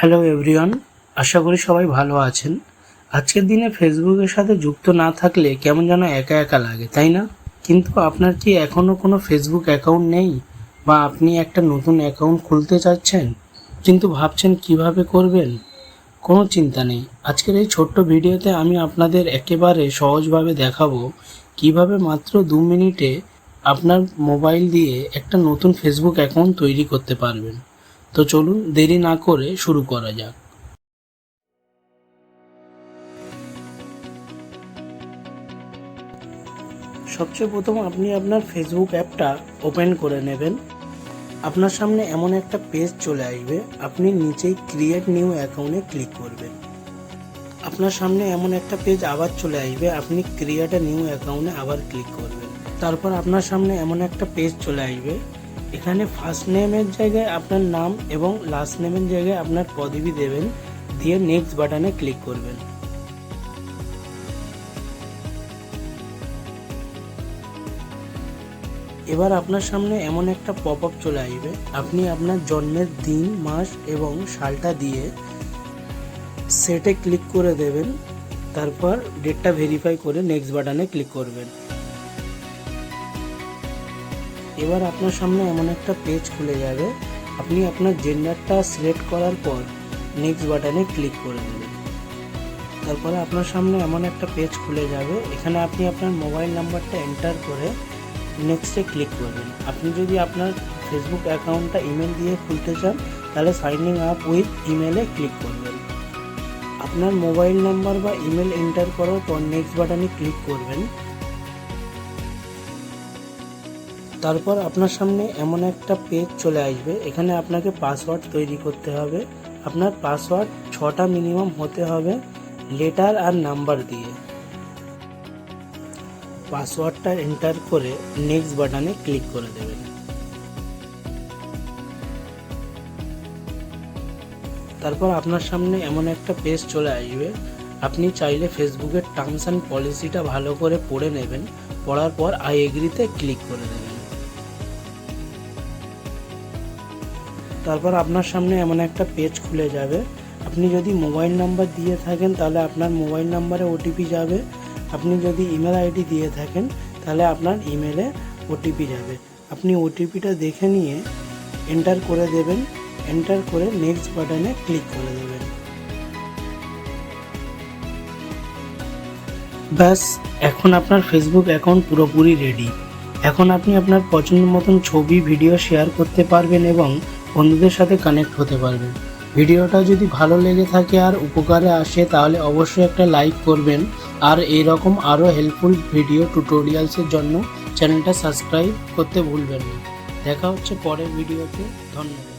Hello everyone, আশা করি সবাই ভালো আছেন। আজকের দিনে ফেসবুকের সাথে যুক্ত না থাকলে কেমন যেন একা একা লাগে, তাই না? কিন্তু আপনার কি এখনও কোনো ফেসবুক অ্যাকাউন্ট নেই, বা আপনি একটা নতুন অ্যাকাউন্ট খুলতে চাচ্ছেন কিন্তু ভাবছেন কিভাবে করবেন? কোনো চিন্তা নেই, আজকের এই ছোট্ট ভিডিওতে আমি আপনাদের একেবারে সহজভাবে দেখাবো কিভাবে মাত্র 2 মিনিটে আপনার মোবাইল দিয়ে একটা নতুন ফেসবুক অ্যাকাউন্ট তৈরি করতে পারবেন। তো চলুন দেরি না করে শুরু করা যাক। সবচেয়ে প্রথম আপনি আপনার ফেসবুক অ্যাপটা ওপেন করে নেবেন। আপনার সামনে এমন একটা পেজ চলে আসবে, আপনি নিচেই ক্রিয়েট নিউ অ্যাকাউন্টে ক্লিক করবেন। আপনার সামনে এমন একটা পেজ আবার চলে আসবে, আপনি ক্রিয়েট এ নিউ অ্যাকাউন্টে আবার ক্লিক করবেন। তারপর আপনার সামনে এমন একটা পেজ চলে আসবে, এখানে ফার্স্ট নেমের জায়গায় আপনার নাম এবং লাস্ট নেমের জায়গায় আপনার পদবি দেবেন, দিয়ে নেক্সট বাটনে ক্লিক করবেন। এবার আপনার সামনে এমন একটা পপ আপ চলে আসবে, আপনি আপনার জন্মের দিন, মাস এবং সালটা দিয়ে সেটে ক্লিক করে দেবেন। তারপর ডেটটা ভেরিফাই করে নেক্সট বাটনে ক্লিক করবেন। এবার আপনার সামনে এমন একটা পেজ খুলে যাবে, আপনি আপনার জেন্ডারটা সিলেক্ট করার পর নেক্সট বাটনে ক্লিক করে দেবেন। তারপরে আপনার সামনে এমন একটা পেজ খুলে যাবে, এখানে আপনি আপনার মোবাইল নাম্বারটা এন্টার করে নেক্সটে ক্লিক করবেন। আপনি যদি আপনার ফেসবুক অ্যাকাউন্টটা ইমেল দিয়ে খুলতে চান তাহলে সাইনিং আপ উইথ ইমেলে ক্লিক করবেন। আপনার মোবাইল নাম্বার বা ইমেল এন্টার করার পর নেক্সট বাটনে ক্লিক করবেন। তারপর আপনার সামনে এমন একটা পেজ চলে আসবে, এখানে আপনাকে পাসওয়ার্ড তৈরি করতে হবে। আপনার পাসওয়ার্ড 6টা মিনিমাম হতে হবে, লেটার আর নাম্বার দিয়ে। পাসওয়ার্ডটা এন্টার করে নেক্সট বাটনে ক্লিক করে দেবেন। তারপর আপনার সামনে এমন একটা পেজ চলে আসবে, আপনি চাইলে ফেসবুকের টার্মস অ্যান্ড পলিসিটা ভালো করে পড়ে নেবেন, পড়ার পর আই এগ্রিতে ক্লিক করে দেবেন। তারপর আপনার সামনে এমন একটা পেজ খুলে যাবে, আপনি যদি মোবাইল নাম্বার দিয়ে থাকেন তাহলে আপনার মোবাইল নাম্বারে ওটিপি যাবে, আপনি যদি ইমেল আইডি দিয়ে থাকেন তাহলে আপনার ইমেলে ওটিপি যাবে। আপনি ওটিপিটা দেখে নিয়ে এন্টার করে দেবেন, এন্টার করে নেক্সট বাটনে ক্লিক করে দেবেন। ব্যাস, এখন আপনার ফেসবুক অ্যাকাউন্ট পুরোপুরি রেডি। এখন আপনি আপনার পছন্দ মতন ছবি, ভিডিও শেয়ার করতে পারবেন এবং বন্ধুদের সাথে কানেক্ট হতে পারবেন। ভিডিওটা যদি ভালো লেগে থাকে আর উপকারে আসে তাহলে অবশ্যই একটা লাইক করবেন, আর এইরকম আরও হেল্পফুল ভিডিও টিউটোরিয়ালসের জন্য চ্যানেলটা সাবস্ক্রাইব করতে ভুলবেন না। দেখা হচ্ছে পরের ভিডিওতে। ধন্যবাদ।